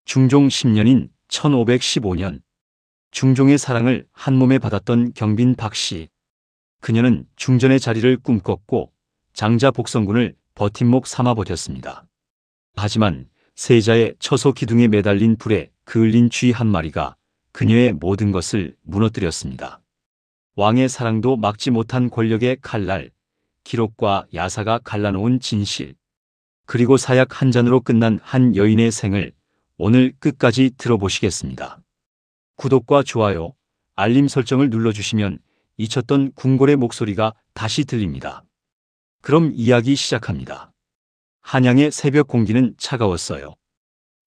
중종 10년인 1515년 중종의 사랑을 한몸에 받았던 경빈 박씨. 그녀는 중전의 자리를 꿈꿨고 장자 복성군을 버팀목 삼아 버텼습니다. 하지만 세자의 처소 기둥에 매달린 불에 그을린 쥐 한 마리가 그녀의 모든 것을 무너뜨렸습니다. 왕의 사랑도 막지 못한 권력의 칼날, 기록과 야사가 갈라놓은 진실, 그리고 사약 한 잔으로 끝난 한 여인의 생을 오늘 끝까지 들어보시겠습니다. 구독과 좋아요, 알림 설정을 눌러주시면 잊혔던 궁궐의 목소리가 다시 들립니다. 그럼 이야기 시작합니다. 한양의 새벽 공기는 차가웠어요.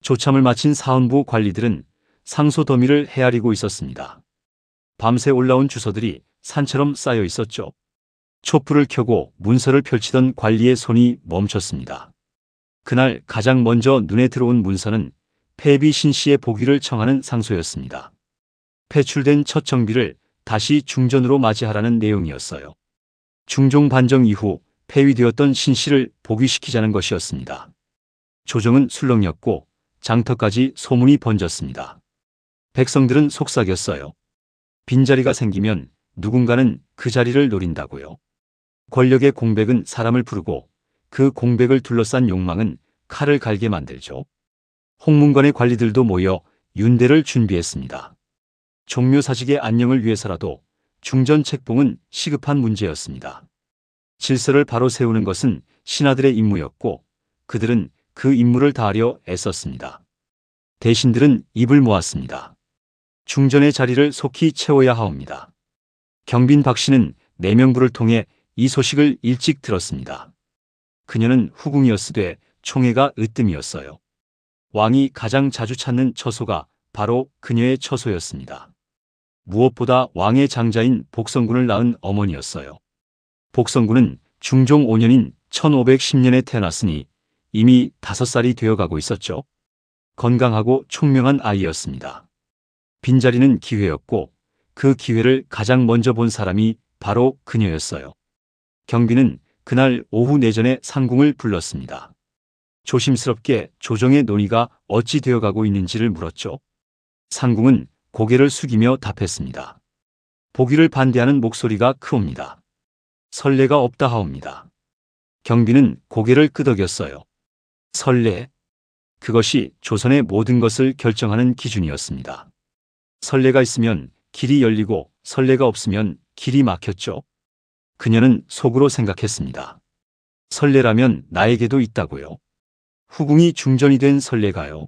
조참을 마친 사헌부 관리들은 상소 더미를 헤아리고 있었습니다. 밤새 올라온 주서들이 산처럼 쌓여 있었죠. 촛불을 켜고 문서를 펼치던 관리의 손이 멈췄습니다. 그날 가장 먼저 눈에 들어온 문서는 폐비 신씨의 복위를 청하는 상소였습니다. 폐출된 첫 정비를 다시 중전으로 맞이하라는 내용이었어요. 중종 반정 이후 폐위되었던 신씨를 복위시키자는 것이었습니다. 조정은 술렁였고 장터까지 소문이 번졌습니다. 백성들은 속삭였어요. 빈자리가 생기면 누군가는 그 자리를 노린다고요. 권력의 공백은 사람을 부르고 그 공백을 둘러싼 욕망은 칼을 갈게 만들죠. 홍문관의 관리들도 모여 윤대를 준비했습니다. 종묘사직의 안녕을 위해서라도 중전 책봉은 시급한 문제였습니다. 질서를 바로 세우는 것은 신하들의 임무였고 그들은 그 임무를 다하려 애썼습니다. 대신들은 입을 모았습니다. 중전의 자리를 속히 채워야 하옵니다. 경빈 박씨는 내명부를 통해 이 소식을 일찍 들었습니다. 그녀는 후궁이었으되 총애가 으뜸이었어요. 왕이 가장 자주 찾는 처소가 바로 그녀의 처소였습니다. 무엇보다 왕의 장자인 복성군을 낳은 어머니였어요. 복성군은 중종 5년인 1510년에 태어났으니 이미 5살이 되어가고 있었죠. 건강하고 총명한 아이였습니다. 빈자리는 기회였고 그 기회를 가장 먼저 본 사람이 바로 그녀였어요. 경빈은 그날 오후 내전에 상궁을 불렀습니다. 조심스럽게 조정의 논의가 어찌 되어가고 있는지를 물었죠. 상궁은 고개를 숙이며 답했습니다. 복위를 반대하는 목소리가 크옵니다. 선례가 없다 하옵니다. 경빈은 고개를 끄덕였어요. 선례? 그것이 조선의 모든 것을 결정하는 기준이었습니다. 선례가 있으면 길이 열리고 선례가 없으면 길이 막혔죠. 그녀는 속으로 생각했습니다. 선례라면 나에게도 있다고요. 후궁이 중전이 된 선례가요.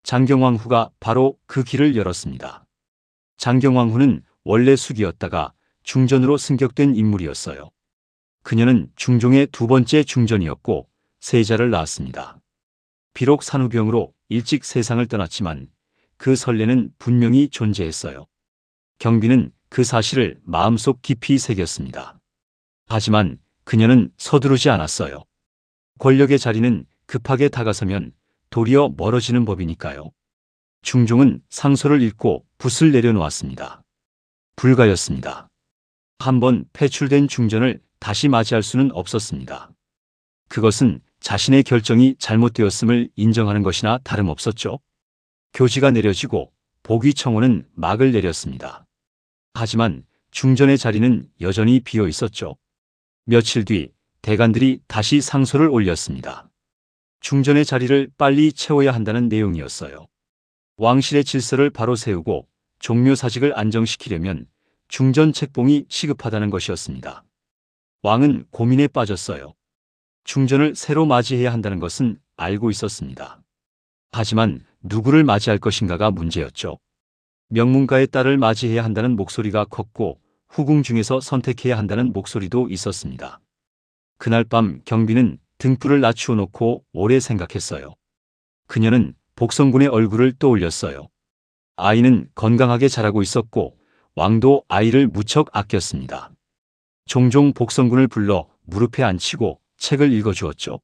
장경왕후가 바로 그 길을 열었습니다. 장경왕후는 원래 숙이었다가 중전으로 승격된 인물이었어요. 그녀는 중종의 두 번째 중전이었고 세자를 낳았습니다. 비록 산후병으로 일찍 세상을 떠났지만 그 선례는 분명히 존재했어요. 경빈은 그 사실을 마음속 깊이 새겼습니다. 하지만 그녀는 서두르지 않았어요. 권력의 자리는 급하게 다가서면 도리어 멀어지는 법이니까요. 중종은 상소를 읽고 붓을 내려놓았습니다. 불가였습니다. 한번 폐출된 중전을 다시 맞이할 수는 없었습니다. 그것은 자신의 결정이 잘못되었음을 인정하는 것이나 다름없었죠. 교지가 내려지고 복위 청원은 막을 내렸습니다. 하지만 중전의 자리는 여전히 비어 있었죠. 며칠 뒤 대관들이 다시 상소를 올렸습니다. 중전의 자리를 빨리 채워야 한다는 내용이었어요. 왕실의 질서를 바로 세우고 종묘사직을 안정시키려면 중전 책봉이 시급하다는 것이었습니다. 왕은 고민에 빠졌어요. 중전을 새로 맞이해야 한다는 것은 알고 있었습니다. 하지만 누구를 맞이할 것인가가 문제였죠. 명문가의 딸을 맞이해야 한다는 목소리가 컸고 후궁 중에서 선택해야 한다는 목소리도 있었습니다. 그날 밤 경빈은 등불을 낮추어 놓고 오래 생각했어요. 그녀는 복성군의 얼굴을 떠올렸어요. 아이는 건강하게 자라고 있었고 왕도 아이를 무척 아꼈습니다. 종종 복성군을 불러 무릎에 앉히고 책을 읽어주었죠.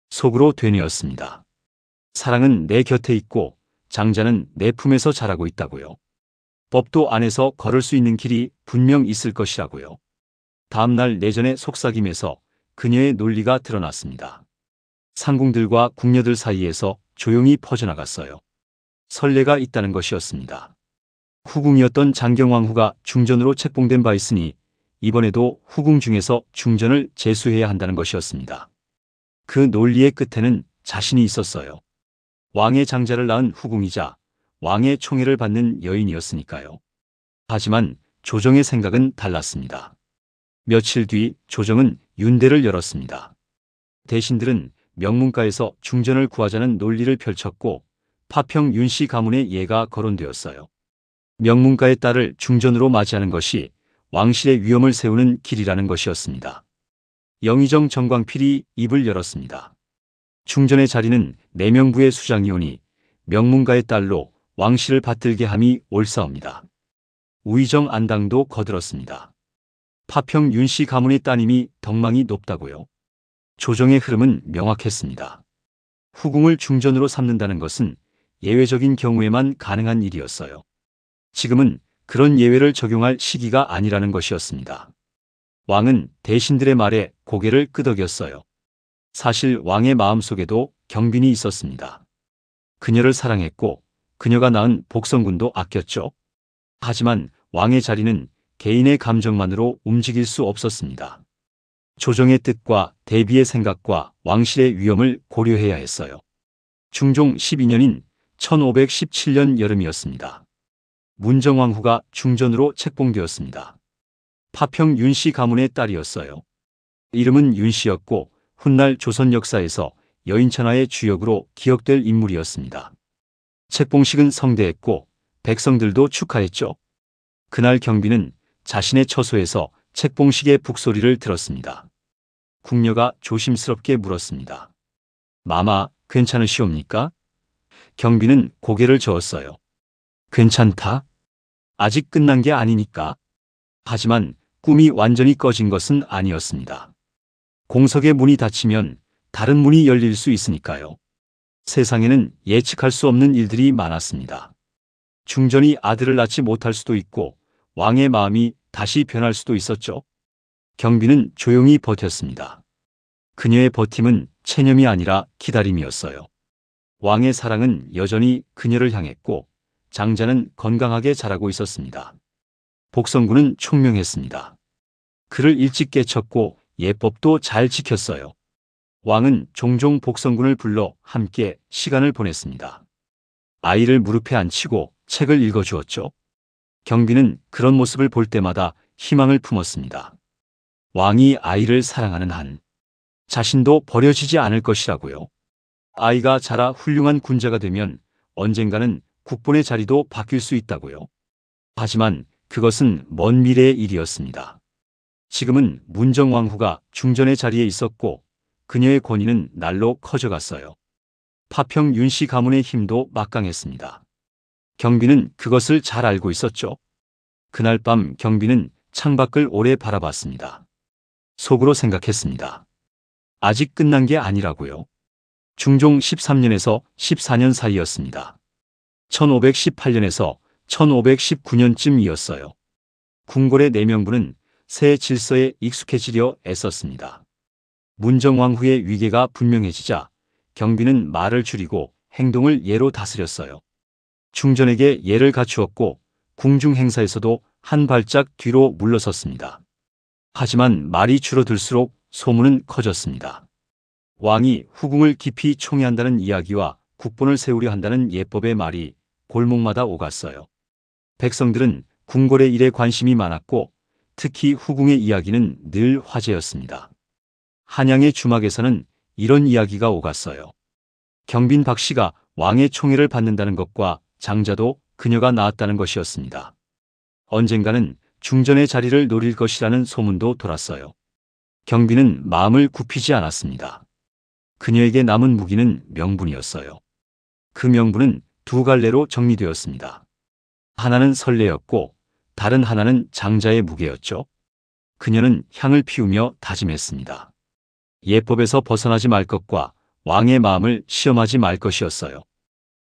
속으로 되뇌었습니다. 사랑은 내 곁에 있고 장자는 내 품에서 자라고 있다고요. 법도 안에서 걸을 수 있는 길이 분명 있을 것이라고요. 다음 날 내전의 속삭임에서 그녀의 논리가 드러났습니다. 상궁들과 궁녀들 사이에서 조용히 퍼져나갔어요. 선례가 있다는 것이었습니다. 후궁이었던 장경왕후가 중전으로 책봉된 바 있으니 이번에도 후궁 중에서 중전을 제수해야 한다는 것이었습니다. 그 논리의 끝에는 자신이 있었어요. 왕의 장자를 낳은 후궁이자 왕의 총애를 받는 여인이었으니까요. 하지만 조정의 생각은 달랐습니다. 며칠 뒤 조정은 윤대를 열었습니다. 대신들은 명문가에서 중전을 구하자는 논리를 펼쳤고 파평 윤씨 가문의 예가 거론되었어요. 명문가의 딸을 중전으로 맞이하는 것이 왕실의 위엄을 세우는 길이라는 것이었습니다. 영의정 정광필이 입을 열었습니다. 중전의 자리는 내명부의 수장이오니 명문가의 딸로 왕실을 받들게 함이 옳사옵니다. 우의정 안당도 거들었습니다. 파평 윤씨 가문의 따님이 덕망이 높다고요. 조정의 흐름은 명확했습니다. 후궁을 중전으로 삼는다는 것은 예외적인 경우에만 가능한 일이었어요. 지금은 그런 예외를 적용할 시기가 아니라는 것이었습니다. 왕은 대신들의 말에 고개를 끄덕였어요. 사실 왕의 마음속에도 경빈이 있었습니다. 그녀를 사랑했고 그녀가 낳은 복성군도 아꼈죠. 하지만 왕의 자리는 개인의 감정만으로 움직일 수 없었습니다. 조정의 뜻과 대비의 생각과 왕실의 위엄을 고려해야 했어요. 중종 12년인 1517년 여름이었습니다. 문정왕후가 중전으로 책봉되었습니다. 파평 윤씨 가문의 딸이었어요. 이름은 윤씨였고 훗날 조선 역사에서 여인천하의 주역으로 기억될 인물이었습니다. 책봉식은 성대했고 백성들도 축하했죠. 그날 경비는 자신의 처소에서 책봉식의 북소리를 들었습니다. 궁녀가 조심스럽게 물었습니다. 마마, 괜찮으시옵니까? 경비는 고개를 저었어요. 괜찮다? 아직 끝난 게 아니니까. 하지만 꿈이 완전히 꺼진 것은 아니었습니다. 공석의 문이 닫히면 다른 문이 열릴 수 있으니까요. 세상에는 예측할 수 없는 일들이 많았습니다. 중전이 아들을 낳지 못할 수도 있고 왕의 마음이 다시 변할 수도 있었죠. 경비는 조용히 버텼습니다. 그녀의 버팀은 체념이 아니라 기다림이었어요. 왕의 사랑은 여전히 그녀를 향했고 장자는 건강하게 자라고 있었습니다. 복성군은 총명했습니다. 그를 일찍 깨쳤고 예법도 잘 지켰어요. 왕은 종종 복성군을 불러 함께 시간을 보냈습니다. 아이를 무릎에 앉히고 책을 읽어주었죠. 경비는 그런 모습을 볼 때마다 희망을 품었습니다. 왕이 아이를 사랑하는 한 자신도 버려지지 않을 것이라고요. 아이가 자라 훌륭한 군자가 되면 언젠가는 국본의 자리도 바뀔 수 있다고요. 하지만 그것은 먼 미래의 일이었습니다. 지금은 문정왕후가 중전의 자리에 있었고 그녀의 권위는 날로 커져갔어요. 파평 윤씨 가문의 힘도 막강했습니다. 경비는 그것을 잘 알고 있었죠. 그날 밤 경비는 창밖을 오래 바라봤습니다. 속으로 생각했습니다. 아직 끝난 게 아니라고요. 중종 13년에서 14년 사이였습니다. 1518년에서 1519년쯤이었어요. 궁궐의 내명부는 새 질서에 익숙해지려 애썼습니다. 문정왕후의 위계가 분명해지자 경비는 말을 줄이고 행동을 예로 다스렸어요. 중전에게 예를 갖추었고 궁중 행사에서도 한 발짝 뒤로 물러섰습니다. 하지만 말이 줄어들수록 소문은 커졌습니다. 왕이 후궁을 깊이 총애한다는 이야기와 국본을 세우려 한다는 예법의 말이 골목마다 오갔어요. 백성들은 궁궐의 일에 관심이 많았고 특히 후궁의 이야기는 늘 화제였습니다. 한양의 주막에서는 이런 이야기가 오갔어요. 경빈 박씨가 왕의 총애를 받는다는 것과 장자도 그녀가 낳았다는 것이었습니다. 언젠가는 중전의 자리를 노릴 것이라는 소문도 돌았어요. 경빈은 마음을 굽히지 않았습니다. 그녀에게 남은 무기는 명분이었어요. 그 명분은 두 갈래로 정리되었습니다. 하나는 선례였고 다른 하나는 장자의 무게였죠. 그녀는 향을 피우며 다짐했습니다. 예법에서 벗어나지 말 것과 왕의 마음을 시험하지 말 것이었어요.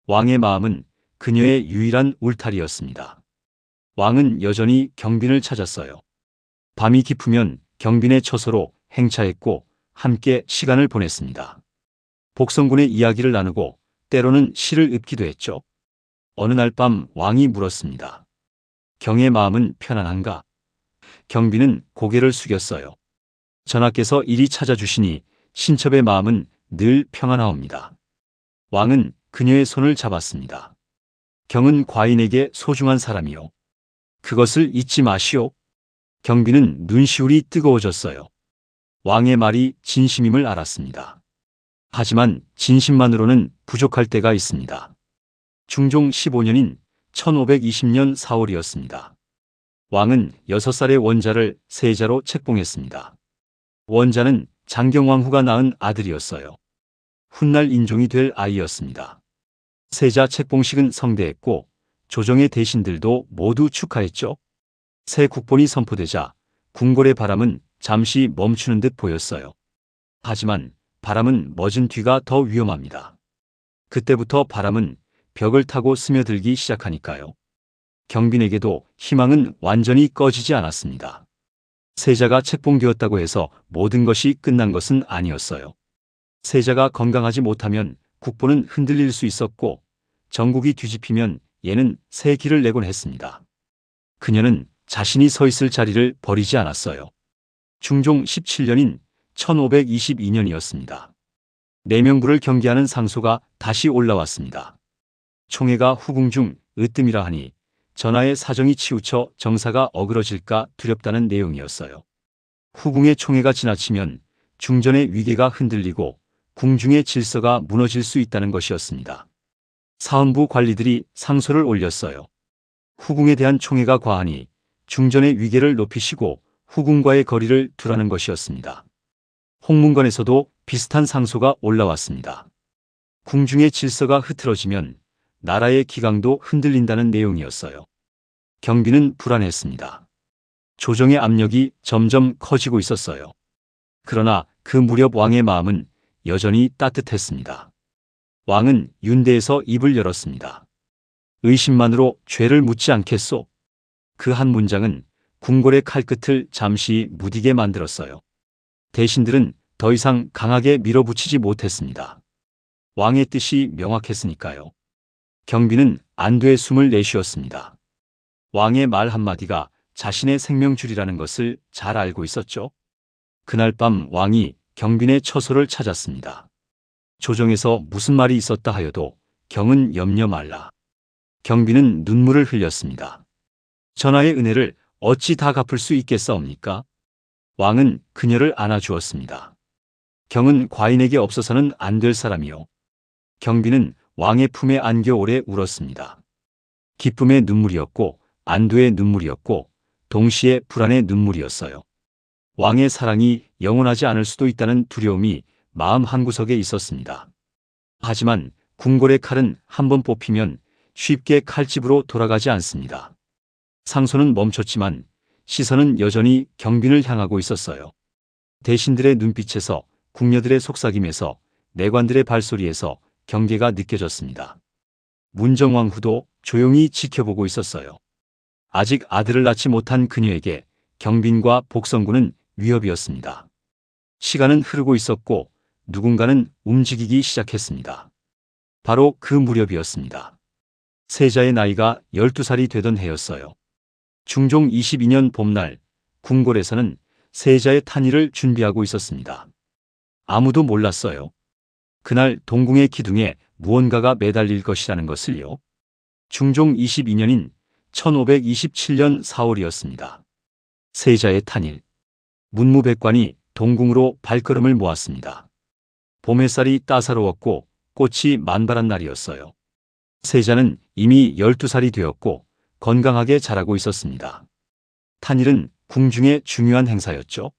왕의 마음은 그녀의 유일한 울타리였습니다. 왕은 여전히 경빈을 찾았어요. 밤이 깊으면 경빈의 처소로 행차했고 함께 시간을 보냈습니다. 복성군의 이야기를 나누고 때로는 시를 읊기도 했죠. 어느 날 밤 왕이 물었습니다. 경의 마음은 편안한가? 경비는 고개를 숙였어요. 전하께서 이리 찾아주시니 신첩의 마음은 늘 평안하옵니다. 왕은 그녀의 손을 잡았습니다. 경은 과인에게 소중한 사람이요. 그것을 잊지 마시오. 경비는 눈시울이 뜨거워졌어요. 왕의 말이 진심임을 알았습니다. 하지만 진심만으로는 부족할 때가 있습니다. 중종 15년인 1520년 4월이었습니다. 왕은 6살의 원자를 세자로 책봉했습니다. 원자는 장경왕후가 낳은 아들이었어요. 훗날 인종이 될 아이였습니다. 세자 책봉식은 성대했고 조정의 대신들도 모두 축하했죠. 새 국본이 선포되자 궁궐의 바람은 잠시 멈추는 듯 보였어요. 하지만 바람은 멎은 뒤가 더 위험합니다. 그때부터 바람은 벽을 타고 스며들기 시작하니까요. 경빈에게도 희망은 완전히 꺼지지 않았습니다. 세자가 책봉되었다고 해서 모든 것이 끝난 것은 아니었어요. 세자가 건강하지 못하면 국보는 흔들릴 수 있었고 전국이 뒤집히면 얘는 새 길을 내곤 했습니다. 그녀는 자신이 서 있을 자리를 버리지 않았어요. 중종 17년인 1522년이었습니다. 내명부를 경계하는 상소가 다시 올라왔습니다. 총애가 후궁 중 으뜸이라 하니 전하의 사정이 치우쳐 정사가 어그러질까 두렵다는 내용이었어요. 후궁의 총애가 지나치면 중전의 위계가 흔들리고 궁중의 질서가 무너질 수 있다는 것이었습니다. 사헌부 관리들이 상소를 올렸어요. 후궁에 대한 총애가 과하니 중전의 위계를 높이시고 후궁과의 거리를 두라는 것이었습니다. 홍문관에서도 비슷한 상소가 올라왔습니다. 궁중의 질서가 흐트러지면 나라의 기강도 흔들린다는 내용이었어요. 경비는 불안했습니다. 조정의 압력이 점점 커지고 있었어요. 그러나 그 무렵 왕의 마음은 여전히 따뜻했습니다. 왕은 윤대에서 입을 열었습니다. 의심만으로 죄를 묻지 않겠소. 그 한 문장은 궁궐의 칼끝을 잠시 무디게 만들었어요. 대신들은 더 이상 강하게 밀어붙이지 못했습니다. 왕의 뜻이 명확했으니까요. 경비는 안도의 숨을 내쉬었습니다. 왕의 말 한마디가 자신의 생명줄이라는 것을 잘 알고 있었죠. 그날 밤 왕이 경빈의 처소를 찾았습니다. 조정에서 무슨 말이 있었다 하여도 경은 염려 말라. 경빈은 눈물을 흘렸습니다. 전하의 은혜를 어찌 다 갚을 수 있겠사옵니까? 왕은 그녀를 안아주었습니다. 경은 과인에게 없어서는 안 될 사람이요. 경빈은 왕의 품에 안겨 오래 울었습니다. 기쁨의 눈물이었고 안도의 눈물이었고 동시에 불안의 눈물이었어요. 왕의 사랑이 영원하지 않을 수도 있다는 두려움이 마음 한구석에 있었습니다. 하지만 궁궐의 칼은 한번 뽑히면 쉽게 칼집으로 돌아가지 않습니다. 상소는 멈췄지만 시선은 여전히 경빈을 향하고 있었어요. 대신들의 눈빛에서, 궁녀들의 속삭임에서, 내관들의 발소리에서 경계가 느껴졌습니다. 문정왕후도 조용히 지켜보고 있었어요. 아직 아들을 낳지 못한 그녀에게 경빈과 복성군은 위협이었습니다. 시간은 흐르고 있었고 누군가는 움직이기 시작했습니다. 바로 그 무렵이었습니다. 세자의 나이가 12살이 되던 해였어요. 중종 22년 봄날 궁궐에서는 세자의 탄의를 준비하고 있었습니다. 아무도 몰랐어요. 그날 동궁의 기둥에 무언가가 매달릴 것이라는 것을요. 중종 22년인 1527년 4월이었습니다. 세자의 탄일. 문무백관이 동궁으로 발걸음을 모았습니다. 봄 햇살이 따사로웠고 꽃이 만발한 날이었어요. 세자는 이미 12살이 되었고 건강하게 자라고 있었습니다. 탄일은 궁중의 중요한 행사였죠.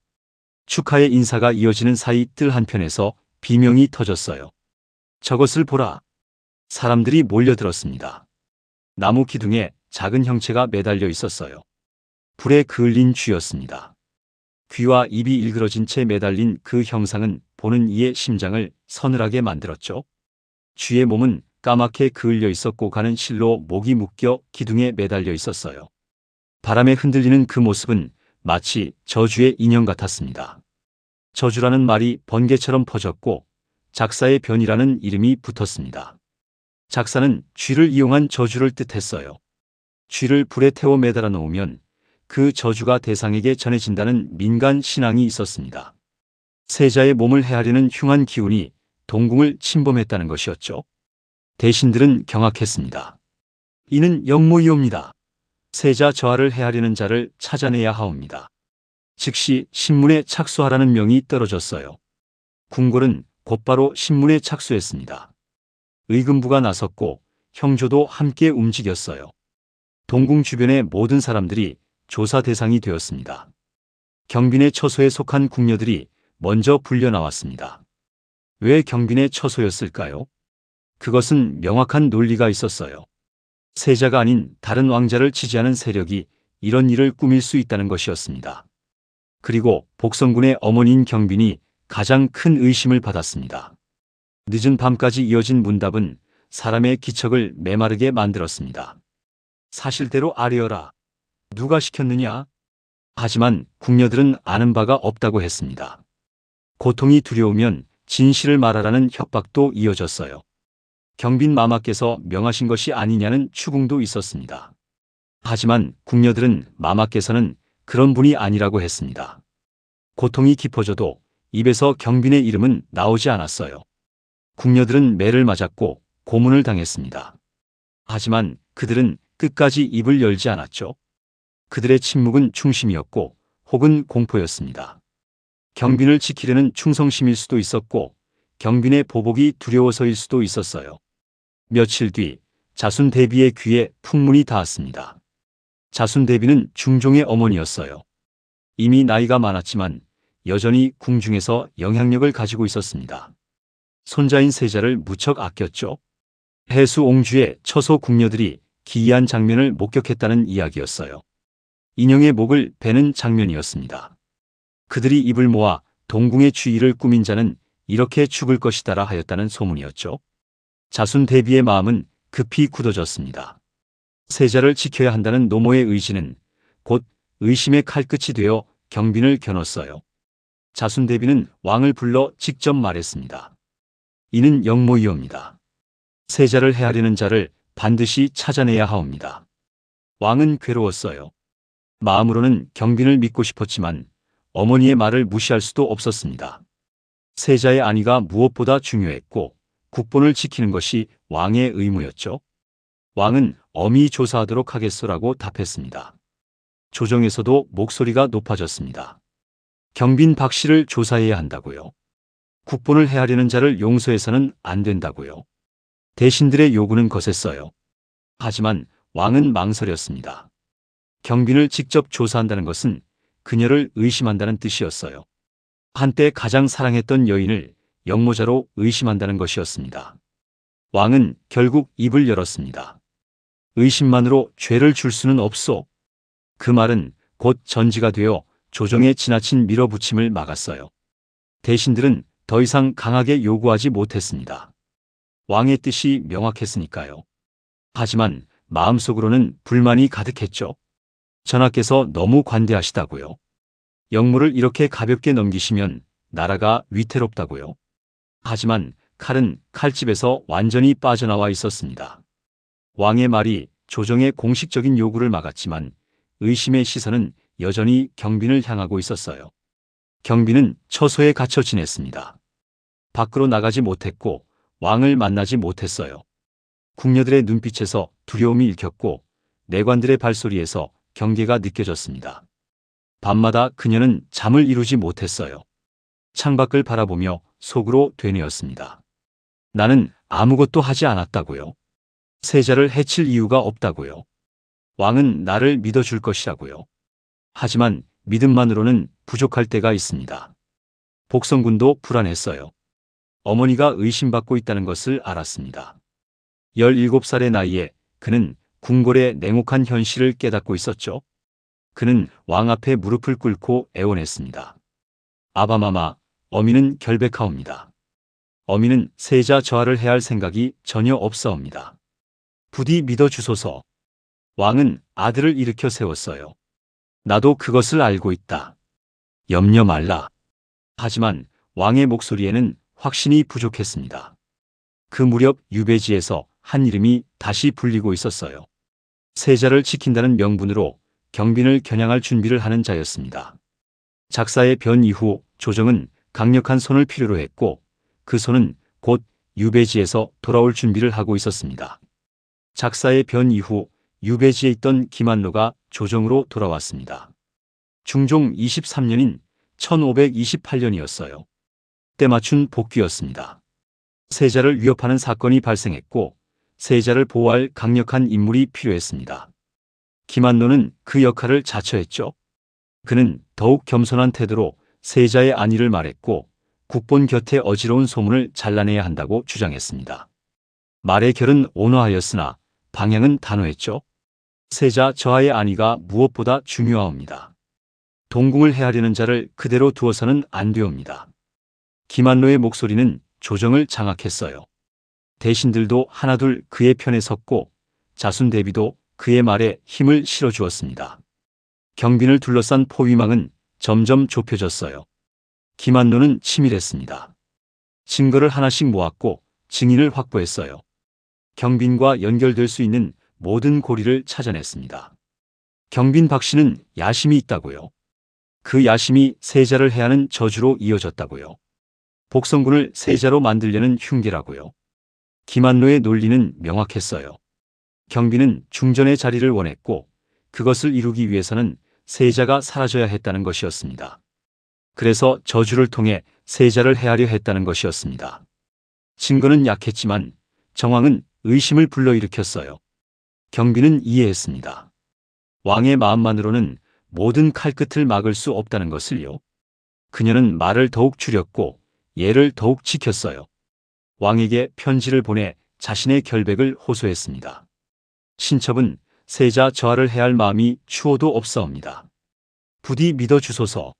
축하의 인사가 이어지는 사이 뜰 한편에서 비명이 터졌어요. 저것을 보라. 사람들이 몰려들었습니다. 나무 기둥에 작은 형체가 매달려 있었어요. 불에 그을린 쥐였습니다. 귀와 입이 일그러진 채 매달린 그 형상은 보는 이의 심장을 서늘하게 만들었죠. 쥐의 몸은 까맣게 그을려 있었고 가는 실로 목이 묶여 기둥에 매달려 있었어요. 바람에 흔들리는 그 모습은 마치 저주의 인형 같았습니다. 저주라는 말이 번개처럼 퍼졌고 작사의 변이라는 이름이 붙었습니다. 작사는 쥐를 이용한 저주를 뜻했어요. 쥐를 불에 태워 매달아 놓으면 그 저주가 대상에게 전해진다는 민간 신앙이 있었습니다. 세자의 몸을 헤아리는 흉한 기운이 동궁을 침범했다는 것이었죠. 대신들은 경악했습니다. 이는 역모이옵니다. 세자 저하를 헤아리는 자를 찾아내야 하옵니다. 즉시 신문에 착수하라는 명이 떨어졌어요. 궁궐은 곧바로 신문에 착수했습니다. 의금부가 나섰고 형조도 함께 움직였어요. 동궁 주변의 모든 사람들이 조사 대상이 되었습니다. 경빈의 처소에 속한 궁녀들이 먼저 불려 나왔습니다. 왜 경빈의 처소였을까요? 그것은 명확한 논리가 있었어요. 세자가 아닌 다른 왕자를 지지하는 세력이 이런 일을 꾸밀 수 있다는 것이었습니다. 그리고 복성군의 어머니인 경빈이 가장 큰 의심을 받았습니다. 늦은 밤까지 이어진 문답은 사람의 기척을 메마르게 만들었습니다. 사실대로 아뢰어라. 누가 시켰느냐? 하지만 궁녀들은 아는 바가 없다고 했습니다. 고통이 두려우면 진실을 말하라는 협박도 이어졌어요. 경빈 마마께서 명하신 것이 아니냐는 추궁도 있었습니다. 하지만 궁녀들은 마마께서는 그런 분이 아니라고 했습니다. 고통이 깊어져도 입에서 경빈의 이름은 나오지 않았어요. 궁녀들은 매를 맞았고 고문을 당했습니다. 하지만 그들은 끝까지 입을 열지 않았죠. 그들의 침묵은 충심이었고 혹은 공포였습니다. 경빈을 지키려는 충성심일 수도 있었고 경빈의 보복이 두려워서일 수도 있었어요. 며칠 뒤 자순대비의 귀에 풍문이 닿았습니다. 자순대비는 중종의 어머니였어요. 이미 나이가 많았지만 여전히 궁중에서 영향력을 가지고 있었습니다. 손자인 세자를 무척 아꼈죠. 해수옹주의 처소 궁녀들이 기이한 장면을 목격했다는 이야기였어요. 인형의 목을 베는 장면이었습니다. 그들이 입을 모아 동궁의 주의를 꾸민 자는 이렇게 죽을 것이다라 하였다는 소문이었죠. 자순대비의 마음은 급히 굳어졌습니다. 세자를 지켜야 한다는 노모의 의지는 곧 의심의 칼끝이 되어 경빈을 겨눴어요. 자순대비는 왕을 불러 직접 말했습니다. 이는 역모이옵니다. 세자를 헤아리는 자를 반드시 찾아내야 하옵니다. 왕은 괴로웠어요. 마음으로는 경빈을 믿고 싶었지만 어머니의 말을 무시할 수도 없었습니다. 세자의 안위가 무엇보다 중요했고 국본을 지키는 것이 왕의 의무였죠. 왕은 엄히 조사하도록 하겠소라고 답했습니다. 조정에서도 목소리가 높아졌습니다. 경빈 박씨를 조사해야 한다고요. 국본을 헤아리는 자를 용서해서는 안 된다고요. 대신들의 요구는 거셌어요. 하지만 왕은 망설였습니다. 경빈을 직접 조사한다는 것은 그녀를 의심한다는 뜻이었어요. 한때 가장 사랑했던 여인을 역모자로 의심한다는 것이었습니다. 왕은 결국 입을 열었습니다. 의심만으로 죄를 줄 수는 없소. 그 말은 곧 전지가 되어 조정의 지나친 밀어붙임을 막았어요. 대신들은 더 이상 강하게 요구하지 못했습니다. 왕의 뜻이 명확했으니까요. 하지만 마음속으로는 불만이 가득했죠. 전하께서 너무 관대하시다고요. 역무를 이렇게 가볍게 넘기시면 나라가 위태롭다고요. 하지만 칼은 칼집에서 완전히 빠져나와 있었습니다. 왕의 말이 조정의 공식적인 요구를 막았지만 의심의 시선은 여전히 경빈을 향하고 있었어요. 경빈은 처소에 갇혀 지냈습니다. 밖으로 나가지 못했고 왕을 만나지 못했어요. 궁녀들의 눈빛에서 두려움이 읽혔고 내관들의 발소리에서 경계가 느껴졌습니다. 밤마다 그녀는 잠을 이루지 못했어요. 창밖을 바라보며 속으로 되뇌었습니다. 나는 아무것도 하지 않았다고요. 세자를 해칠 이유가 없다고요. 왕은 나를 믿어줄 것이라고요. 하지만 믿음만으로는 부족할 때가 있습니다. 복성군도 불안했어요. 어머니가 의심받고 있다는 것을 알았습니다. 17살의 나이에 그는 궁궐의 냉혹한 현실을 깨닫고 있었죠. 그는 왕 앞에 무릎을 꿇고 애원했습니다. 아바마마, 어미는 결백하옵니다. 어미는 세자 저하를 해할 생각이 전혀 없사옵니다. 부디 믿어주소서. 왕은 아들을 일으켜 세웠어요. 나도 그것을 알고 있다. 염려 말라. 하지만 왕의 목소리에는 확신이 부족했습니다. 그 무렵 유배지에서 한 이름이 다시 불리고 있었어요. 세자를 지킨다는 명분으로 경빈을 겨냥할 준비를 하는 자였습니다. 작사의 변 이후 조정은 강력한 손을 필요로 했고 그 손은 곧 유배지에서 돌아올 준비를 하고 있었습니다. 작사의 변 이후 유배지에 있던 김한로가 조정으로 돌아왔습니다. 중종 23년인 1528년이었어요. 때맞춘 복귀였습니다. 세자를 위협하는 사건이 발생했고 세자를 보호할 강력한 인물이 필요했습니다. 김한로는 그 역할을 자처했죠. 그는 더욱 겸손한 태도로 세자의 안위를 말했고 국본 곁에 어지러운 소문을 잘라내야 한다고 주장했습니다. 말의 결은 온화하였으나 방향은 단호했죠. 세자 저하의 안위가 무엇보다 중요하옵니다. 동궁을 해하려는 자를 그대로 두어서는 안 되옵니다. 김한로의 목소리는 조정을 장악했어요. 대신들도 하나둘 그의 편에 섰고 자순 대비도 그의 말에 힘을 실어주었습니다. 경빈을 둘러싼 포위망은 점점 좁혀졌어요. 김한로는 치밀했습니다. 증거를 하나씩 모았고 증인을 확보했어요. 경빈과 연결될 수 있는 모든 고리를 찾아냈습니다. 경빈 박씨는 야심이 있다고요. 그 야심이 세자를 해하는 저주로 이어졌다고요. 복성군을 세자로 만들려는 흉계라고요. 김한로의 논리는 명확했어요. 경빈은 중전의 자리를 원했고 그것을 이루기 위해서는 세자가 사라져야 했다는 것이었습니다. 그래서 저주를 통해 세자를 해하려 했다는 것이었습니다. 증거는 약했지만 정황은 의심을 불러일으켰어요. 경빈은 이해했습니다. 왕의 마음만으로는 모든 칼끝을 막을 수 없다는 것을요. 그녀는 말을 더욱 줄였고 예를 더욱 지켰어요. 왕에게 편지를 보내 자신의 결백을 호소했습니다. 신첩은 세자 저하를 해할 마음이 추호도 없사옵니다. 부디 믿어주소서.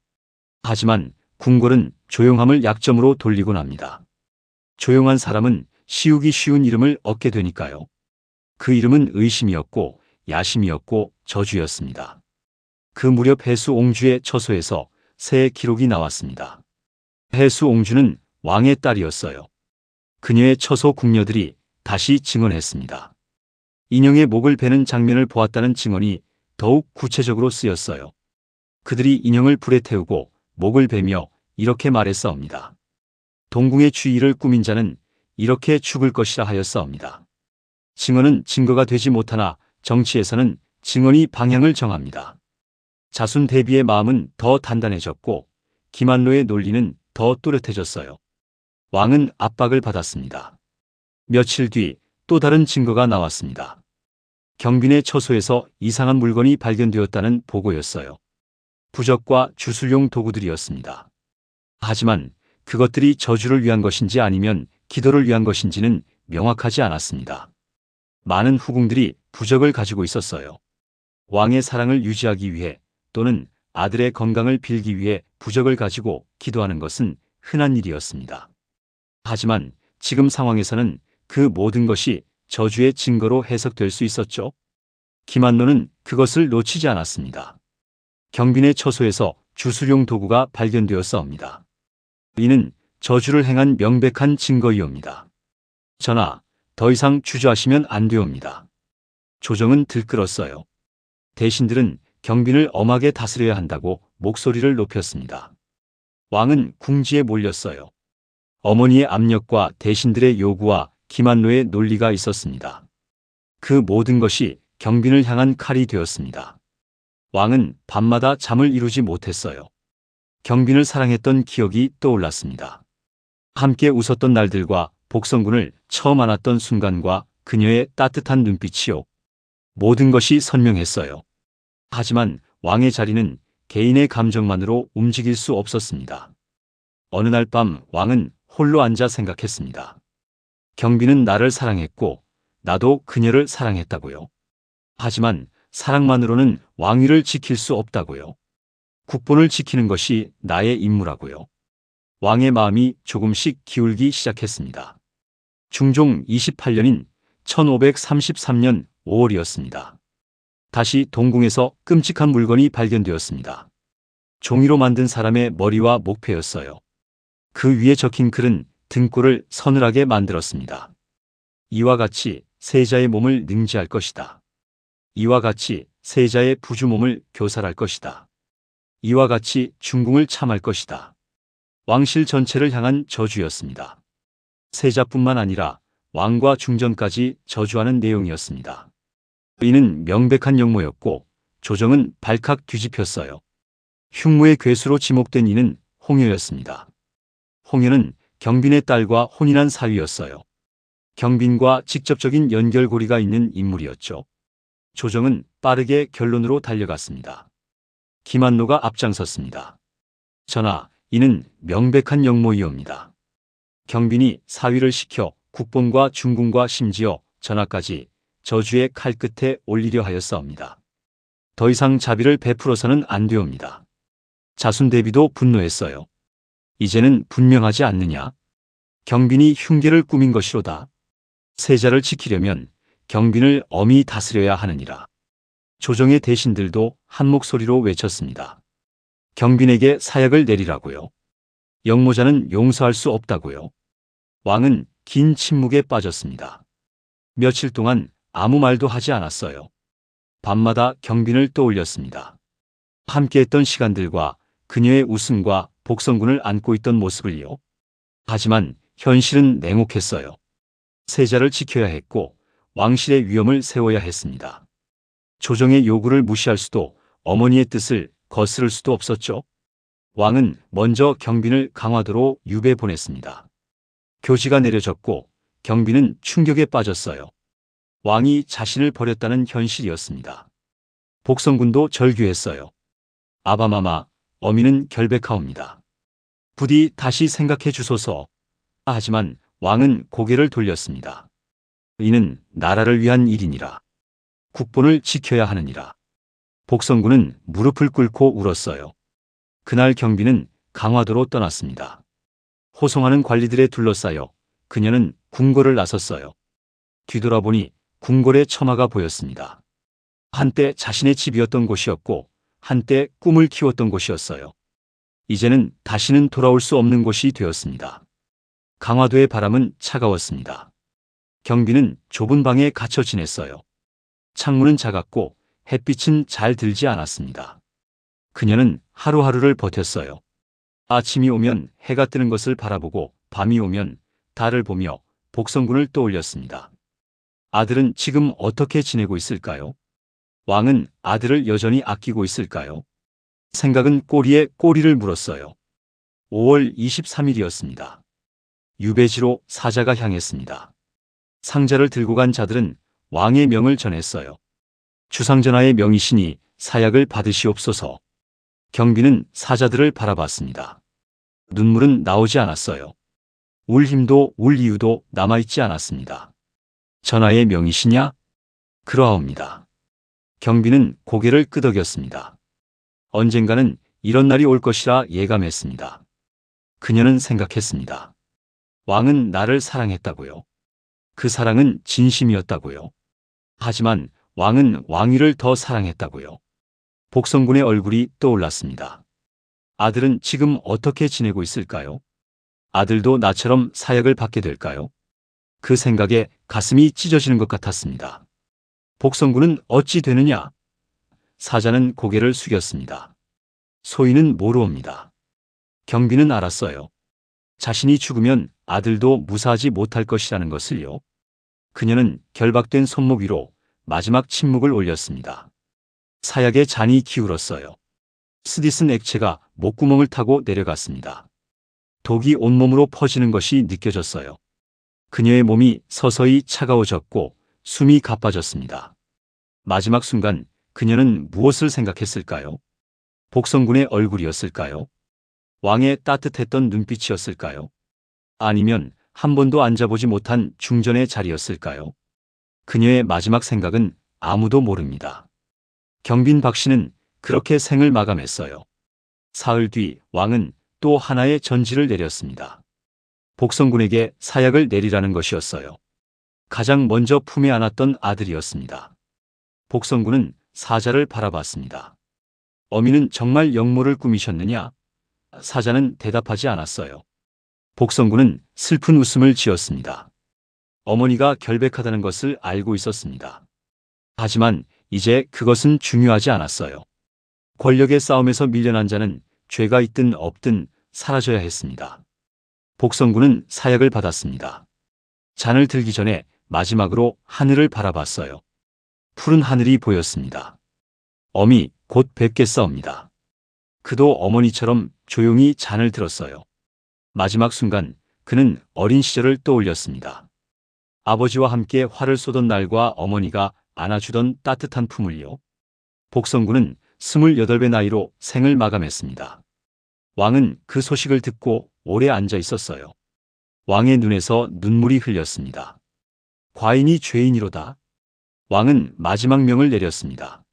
하지만 궁궐은 조용함을 약점으로 돌리곤 합니다. 조용한 사람은 시우기 쉬운 이름을 얻게 되니까요. 그 이름은 의심이었고 야심이었고 저주였습니다. 그 무렵 해수옹주의 처소에서 새 기록이 나왔습니다. 해수옹주는 왕의 딸이었어요. 그녀의 처소 궁녀들이 다시 증언했습니다. 인형의 목을 베는 장면을 보았다는 증언이 더욱 구체적으로 쓰였어요. 그들이 인형을 불에 태우고 목을 베며 이렇게 말했사옵니다. 동궁의 주의를 꾸민 자는 이렇게 죽을 것이라 하였사옵니다. 증언은 증거가 되지 못하나 정치에서는 증언이 방향을 정합니다. 자순 대비의 마음은 더 단단해졌고 김한로의 논리는 더 또렷해졌어요. 왕은 압박을 받았습니다. 며칠 뒤 또 다른 증거가 나왔습니다. 경빈의 처소에서 이상한 물건이 발견되었다는 보고였어요. 부적과 주술용 도구들이었습니다. 하지만 그것들이 저주를 위한 것인지 아니면 기도를 위한 것인지는 명확하지 않았습니다. 많은 후궁들이 부적을 가지고 있었어요. 왕의 사랑을 유지하기 위해 또는 아들의 건강을 빌기 위해 부적을 가지고 기도하는 것은 흔한 일이었습니다. 하지만 지금 상황에서는 그 모든 것이 저주의 증거로 해석될 수 있었죠. 김한로는 그것을 놓치지 않았습니다. 경빈의 처소에서 주술용 도구가 발견되었사옵니다. 이는 저주를 행한 명백한 증거이옵니다. 전하, 더 이상 주저하시면 안 되옵니다. 조정은 들끓었어요. 대신들은 경빈을 엄하게 다스려야 한다고 목소리를 높였습니다. 왕은 궁지에 몰렸어요. 어머니의 압력과 대신들의 요구와 김한로의 논리가 있었습니다. 그 모든 것이 경빈을 향한 칼이 되었습니다. 왕은 밤마다 잠을 이루지 못했어요. 경빈을 사랑했던 기억이 떠올랐습니다. 함께 웃었던 날들과 복성군을 처음 안았던 순간과 그녀의 따뜻한 눈빛이요. 모든 것이 선명했어요. 하지만 왕의 자리는 개인의 감정만으로 움직일 수 없었습니다. 어느 날 밤 왕은 홀로 앉아 생각했습니다. 경빈은 나를 사랑했고 나도 그녀를 사랑했다고요. 하지만 사랑만으로는 왕위를 지킬 수 없다고요. 국본을 지키는 것이 나의 임무라고요. 왕의 마음이 조금씩 기울기 시작했습니다. 중종 28년인 1533년 5월이었습니다. 다시 동궁에서 끔찍한 물건이 발견되었습니다. 종이로 만든 사람의 머리와 목패였어요. 그 위에 적힌 글은 등골을 서늘하게 만들었습니다. 이와 같이 세자의 몸을 능지할 것이다. 이와 같이 세자의 부주 몸을 교살할 것이다. 이와 같이 중궁을 참할 것이다. 왕실 전체를 향한 저주였습니다. 세자뿐만 아니라 왕과 중전까지 저주하는 내용이었습니다. 이는 명백한 역모였고 조정은 발칵 뒤집혔어요. 흉무의 괴수로 지목된 이는 홍여였습니다. 홍여는 경빈의 딸과 혼인한 사위였어요. 경빈과 직접적인 연결고리가 있는 인물이었죠. 조정은 빠르게 결론으로 달려갔습니다. 김한노가 앞장섰습니다. 전하, 이는 명백한 역모이옵니다. 경빈이 사위를 시켜 국본과 중궁과 심지어 전하까지 저주의 칼끝에 올리려 하였사옵니다. 더 이상 자비를 베풀어서는 안 되옵니다. 자순대비도 분노했어요. 이제는 분명하지 않느냐? 경빈이 흉계를 꾸민 것이로다. 세자를 지키려면 경빈을 엄히 다스려야 하느니라. 조정의 대신들도 한 목소리로 외쳤습니다. 경빈에게 사약을 내리라고요. 역모자는 용서할 수 없다고요. 왕은 긴 침묵에 빠졌습니다. 며칠 동안 아무 말도 하지 않았어요. 밤마다 경빈을 떠올렸습니다. 함께했던 시간들과 그녀의 웃음과 복성군을 안고 있던 모습을요. 하지만 현실은 냉혹했어요. 세자를 지켜야 했고 왕실의 위엄을 세워야 했습니다. 조정의 요구를 무시할 수도 어머니의 뜻을 거스를 수도 없었죠. 왕은 먼저 경빈을 강화도로 유배 보냈습니다. 교지가 내려졌고 경빈은 충격에 빠졌어요. 왕이 자신을 버렸다는 현실이었습니다. 복성군도 절규했어요. 아바마마, 어미는 결백하옵니다. 부디 다시 생각해 주소서. 하지만 왕은 고개를 돌렸습니다. 이는 나라를 위한 일이니라. 국본을 지켜야 하느니라. 복성군은 무릎을 꿇고 울었어요. 그날 경빈은 강화도로 떠났습니다. 호송하는 관리들에 둘러싸여 그녀는 궁궐을 나섰어요. 뒤돌아보니 궁궐의 처마가 보였습니다. 한때 자신의 집이었던 곳이었고 한때 꿈을 키웠던 곳이었어요. 이제는 다시는 돌아올 수 없는 곳이 되었습니다. 강화도의 바람은 차가웠습니다. 경빈은 좁은 방에 갇혀 지냈어요. 창문은 작았고 햇빛은 잘 들지 않았습니다. 그녀는 하루하루를 버텼어요. 아침이 오면 해가 뜨는 것을 바라보고 밤이 오면 달을 보며 복성군을 떠올렸습니다. 아들은 지금 어떻게 지내고 있을까요? 왕은 아들을 여전히 아끼고 있을까요? 생각은 꼬리에 꼬리를 물었어요. 5월 23일이었습니다. 유배지로 사자가 향했습니다. 상자를 들고 간 자들은 왕의 명을 전했어요. 주상전하의 명이시니 사약을 받으시옵소서. 경빈은 사자들을 바라봤습니다. 눈물은 나오지 않았어요. 울 힘도 울 이유도 남아있지 않았습니다. 전하의 명이시냐? 그러하옵니다. 경빈은 고개를 끄덕였습니다. 언젠가는 이런 날이 올 것이라 예감했습니다. 그녀는 생각했습니다. 왕은 나를 사랑했다고요. 그 사랑은 진심이었다고요. 하지만 왕은 왕위를 더 사랑했다고요. 복성군의 얼굴이 떠올랐습니다. 아들은 지금 어떻게 지내고 있을까요? 아들도 나처럼 사약을 받게 될까요? 그 생각에 가슴이 찢어지는 것 같았습니다. 복성군은 어찌 되느냐? 사자는 고개를 숙였습니다. 소인은 모르옵니다. 경빈은 알았어요. 자신이 죽으면 아들도 무사하지 못할 것이라는 것을요. 그녀는 결박된 손목 위로 마지막 침묵을 올렸습니다. 사약의 잔이 기울었어요. 스디슨 액체가 목구멍을 타고 내려갔습니다. 독이 온몸으로 퍼지는 것이 느껴졌어요. 그녀의 몸이 서서히 차가워졌고 숨이 가빠졌습니다. 마지막 순간 그녀는 무엇을 생각했을까요? 복성군의 얼굴이었을까요? 왕의 따뜻했던 눈빛이었을까요? 아니면 한 번도 앉아보지 못한 중전의 자리였을까요? 그녀의 마지막 생각은 아무도 모릅니다. 경빈 박씨는 그렇게 생을 마감했어요. 사흘 뒤 왕은 또 하나의 전지를 내렸습니다. 복성군에게 사약을 내리라는 것이었어요. 가장 먼저 품에 안았던 아들이었습니다. 복성군은 사자를 바라봤습니다. 어미는 정말 역모를 꾸미셨느냐? 사자는 대답하지 않았어요. 복성군은 슬픈 웃음을 지었습니다. 어머니가 결백하다는 것을 알고 있었습니다. 하지만 이제 그것은 중요하지 않았어요. 권력의 싸움에서 밀려난 자는 죄가 있든 없든 사라져야 했습니다. 복성군은 사약을 받았습니다. 잔을 들기 전에 마지막으로 하늘을 바라봤어요. 푸른 하늘이 보였습니다. 어미 곧 뵙겠사옵니다. 그도 어머니처럼 조용히 잔을 들었어요. 마지막 순간 그는 어린 시절을 떠올렸습니다. 아버지와 함께 활을 쏘던 날과 어머니가 안아주던 따뜻한 품을요. 복성군은 28배 나이로 생을 마감했습니다. 왕은 그 소식을 듣고 오래 앉아 있었어요. 왕의 눈에서 눈물이 흘렸습니다. 과인이 죄인이로다. 왕은 마지막 명을 내렸습니다.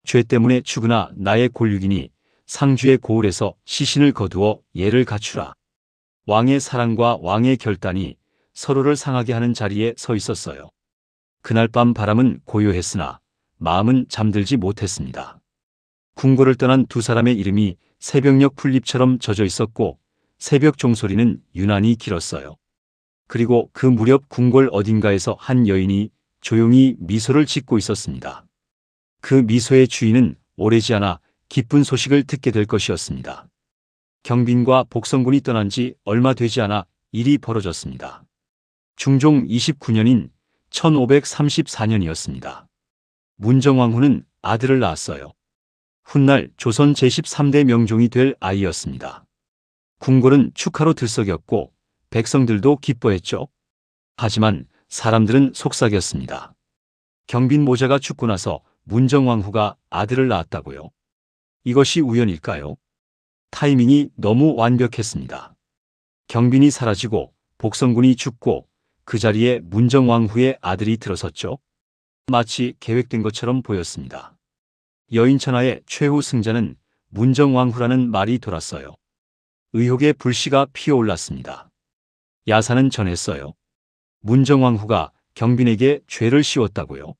죄 때문에 죽으나 나의 골육이니 상주의 고을에서 시신을 거두어 예를 갖추라. 왕의 사랑과 왕의 결단이 서로를 상하게 하는 자리에 서 있었어요. 그날 밤 바람은 고요했으나 마음은 잠들지 못했습니다. 궁궐을 떠난 두 사람의 이름이 새벽녘 풀잎처럼 젖어 있었고 새벽 종소리는 유난히 길었어요. 그리고 그 무렵 궁궐 어딘가에서 한 여인이 조용히 미소를 짓고 있었습니다. 그 미소의 주인은 오래지 않아 기쁜 소식을 듣게 될 것이었습니다. 경빈과 복성군이 떠난 지 얼마 되지 않아 일이 벌어졌습니다. 중종 29년인 1534년이었습니다. 문정왕후는 아들을 낳았어요. 훗날 조선 제13대 명종이 될 아이였습니다. 궁궐은 축하로 들썩였고 백성들도 기뻐했죠. 하지만 사람들은 속삭였습니다. 경빈 모자가 죽고 나서 문정왕후가 아들을 낳았다고요. 이것이 우연일까요? 타이밍이 너무 완벽했습니다. 경빈이 사라지고 복성군이 죽고 그 자리에 문정왕후의 아들이 들어섰죠. 마치 계획된 것처럼 보였습니다. 여인천하의 최후 승자는 문정왕후라는 말이 돌았어요. 의혹의 불씨가 피어올랐습니다. 야사는 전했어요. 문정왕후가 경빈에게 죄를 씌웠다고요.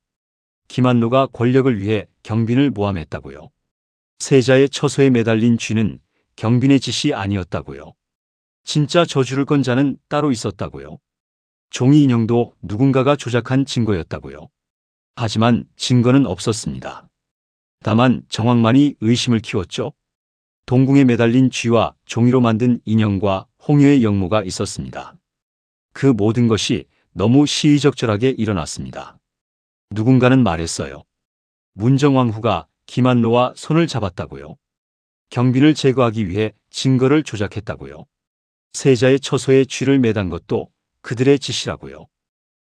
김한노가 권력을 위해 경빈을 모함했다고요. 세자의 처소에 매달린 쥐는 경빈의 짓이 아니었다고요. 진짜 저주를 건 자는 따로 있었다고요. 종이 인형도 누군가가 조작한 증거였다고요. 하지만 증거는 없었습니다. 다만 정황만이 의심을 키웠죠. 동궁에 매달린 쥐와 종이로 만든 인형과 홍요의 영모가 있었습니다. 그 모든 것이 너무 시의적절하게 일어났습니다. 누군가는 말했어요. 문정왕후가 김한노와 손을 잡았다고요. 경빈을 제거하기 위해 증거를 조작했다고요. 세자의 처소에 쥐를 매단 것도 그들의 짓이라고요.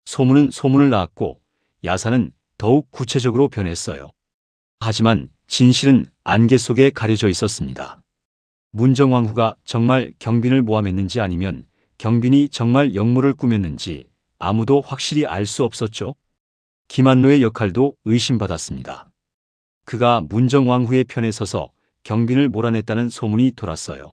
소문은 소문을 낳았고 야사는 더욱 구체적으로 변했어요. 하지만 진실은 안개 속에 가려져 있었습니다. 문정왕후가 정말 경빈을 모함했는지 아니면 경빈이 정말 역모를 꾸몄는지 아무도 확실히 알 수 없었죠. 김한노의 역할도 의심받았습니다. 그가 문정왕후의 편에 서서 경빈을 몰아냈다는 소문이 돌았어요.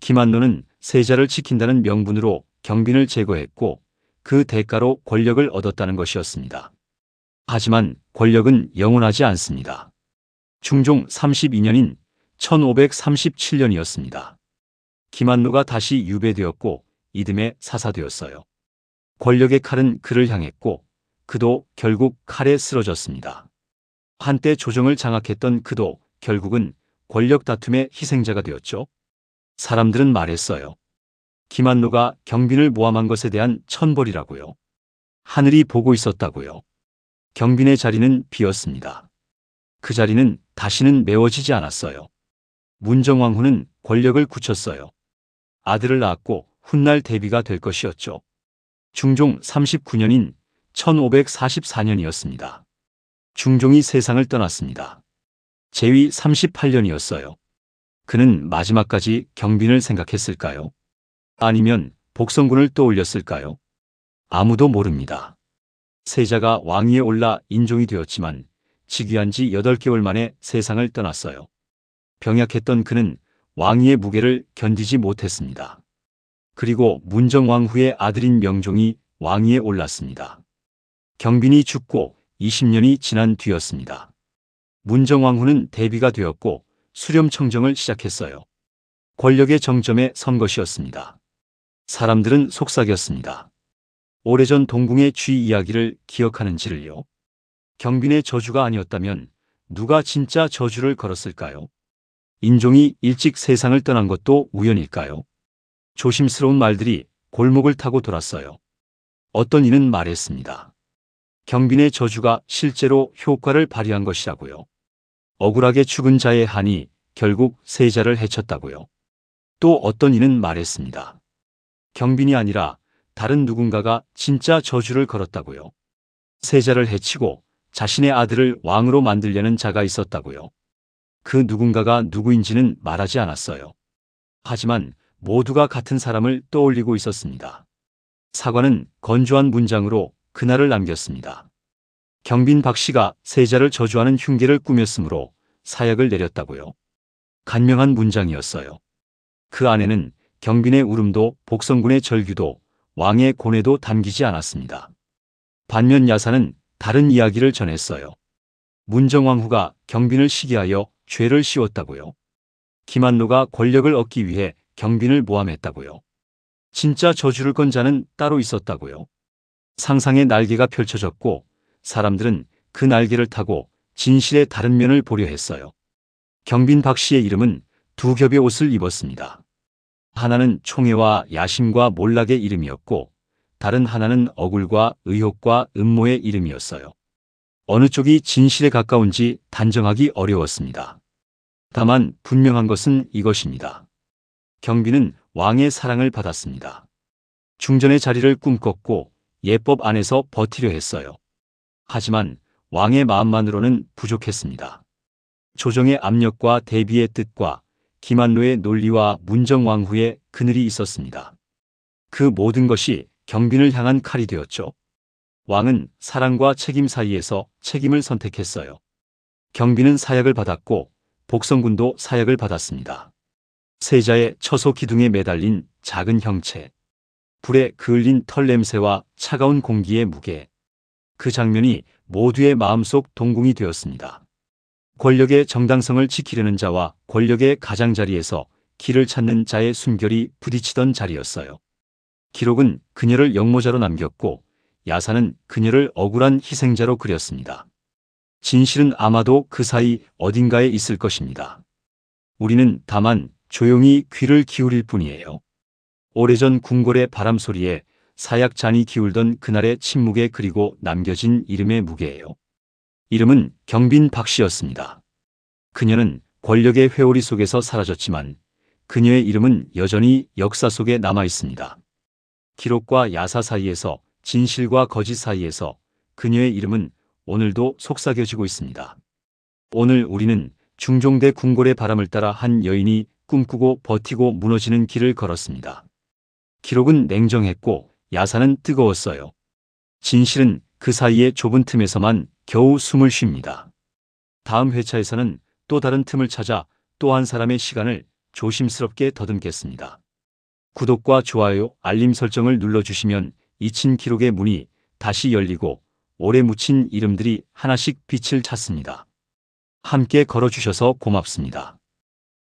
김한노는 세자를 지킨다는 명분으로 경빈을 제거했고 그 대가로 권력을 얻었다는 것이었습니다. 하지만 권력은 영원하지 않습니다. 중종 32년인 1537년이었습니다. 김한노가 다시 유배되었고 이듬해 사사되었어요. 권력의 칼은 그를 향했고 그도 결국 칼에 쓰러졌습니다. 한때 조정을 장악했던 그도 결국은 권력 다툼의 희생자가 되었죠. 사람들은 말했어요. 김한노가 경빈을 모함한 것에 대한 천벌이라고요. 하늘이 보고 있었다고요. 경빈의 자리는 비었습니다. 그 자리는 다시는 메워지지 않았어요. 문정왕후는 권력을 굳혔어요. 아들을 낳았고 훗날 대비가 될 것이었죠. 중종 39년인 1544년이었습니다. 중종이 세상을 떠났습니다. 제위 38년이었어요. 그는 마지막까지 경빈을 생각했을까요? 아니면 복성군을 떠올렸을까요? 아무도 모릅니다. 세자가 왕위에 올라 인종이 되었지만 즉위한 지 8개월 만에 세상을 떠났어요. 병약했던 그는 왕위의 무게를 견디지 못했습니다. 그리고 문정왕후의 아들인 명종이 왕위에 올랐습니다. 경빈이 죽고 20년이 지난 뒤였습니다. 문정왕후는 대비가 되었고 수렴청정을 시작했어요. 권력의 정점에 선 것이었습니다. 사람들은 속삭였습니다. 오래전 동궁의 쥐 이야기를 기억하는지를요. 경빈의 저주가 아니었다면 누가 진짜 저주를 걸었을까요? 인종이 일찍 세상을 떠난 것도 우연일까요? 조심스러운 말들이 골목을 타고 돌았어요. 어떤 이는 말했습니다. 경빈의 저주가 실제로 효과를 발휘한 것이라고요. 억울하게 죽은 자의 한이 결국 세자를 해쳤다고요. 또 어떤 이는 말했습니다. 경빈이 아니라 다른 누군가가 진짜 저주를 걸었다고요. 세자를 해치고 자신의 아들을 왕으로 만들려는 자가 있었다고요. 그 누군가가 누구인지는 말하지 않았어요. 하지만 모두가 같은 사람을 떠올리고 있었습니다. 사관은 건조한 문장으로 그날을 남겼습니다. 경빈 박씨가 세자를 저주하는 흉계를 꾸몄으므로 사약을 내렸다고요. 간명한 문장이었어요. 그 안에는 경빈의 울음도 복성군의 절규도 왕의 고뇌도 담기지 않았습니다. 반면 야사는 다른 이야기를 전했어요. 문정왕후가 경빈을 시기하여 죄를 씌웠다고요. 김한로가 권력을 얻기 위해 경빈을 모함했다고요. 진짜 저주를 건 자는 따로 있었다고요. 상상의 날개가 펼쳐졌고 사람들은 그 날개를 타고 진실의 다른 면을 보려 했어요. 경빈 박씨의 이름은 두 겹의 옷을 입었습니다. 하나는 총애와 야심과 몰락의 이름이었고 다른 하나는 억울과 의혹과 음모의 이름이었어요. 어느 쪽이 진실에 가까운지 단정하기 어려웠습니다. 다만 분명한 것은 이것입니다. 경빈은 왕의 사랑을 받았습니다. 중전의 자리를 꿈꿨고 예법 안에서 버티려 했어요. 하지만 왕의 마음만으로는 부족했습니다. 조정의 압력과 대비의 뜻과 김한로의 논리와 문정왕후의 그늘이 있었습니다. 그 모든 것이 경빈을 향한 칼이 되었죠. 왕은 사랑과 책임 사이에서 책임을 선택했어요. 경빈은 사약을 받았고 복성군도 사약을 받았습니다. 세자의 처소 기둥에 매달린 작은 형체, 불에 그을린 털 냄새와 차가운 공기의 무게, 그 장면이 모두의 마음속 동궁이 되었습니다. 권력의 정당성을 지키려는 자와 권력의 가장자리에서 길을 찾는 자의 순결이 부딪히던 자리였어요. 기록은 그녀를 역모자로 남겼고 야사는 그녀를 억울한 희생자로 그렸습니다. 진실은 아마도 그 사이 어딘가에 있을 것입니다. 우리는 다만 조용히 귀를 기울일 뿐이에요. 오래전 궁궐의 바람소리에 사약잔이 기울던 그날의 침묵에 그리고 남겨진 이름의 무게예요. 이름은 경빈 박씨였습니다. 그녀는 권력의 회오리 속에서 사라졌지만 그녀의 이름은 여전히 역사 속에 남아 있습니다. 기록과 야사 사이에서 진실과 거짓 사이에서 그녀의 이름은 오늘도 속삭여지고 있습니다. 오늘 우리는 중종대 궁궐의 바람을 따라 한 여인이 꿈꾸고 버티고 무너지는 길을 걸었습니다. 기록은 냉정했고 야사는 뜨거웠어요. 진실은 그 사이의 좁은 틈에서만 겨우 숨을 쉽니다. 다음 회차에서는 또 다른 틈을 찾아 또 한 사람의 시간을 조심스럽게 더듬겠습니다. 구독과 좋아요, 알림 설정을 눌러주시면 잊힌 기록의 문이 다시 열리고 오래 묻힌 이름들이 하나씩 빛을 찾습니다. 함께 걸어주셔서 고맙습니다.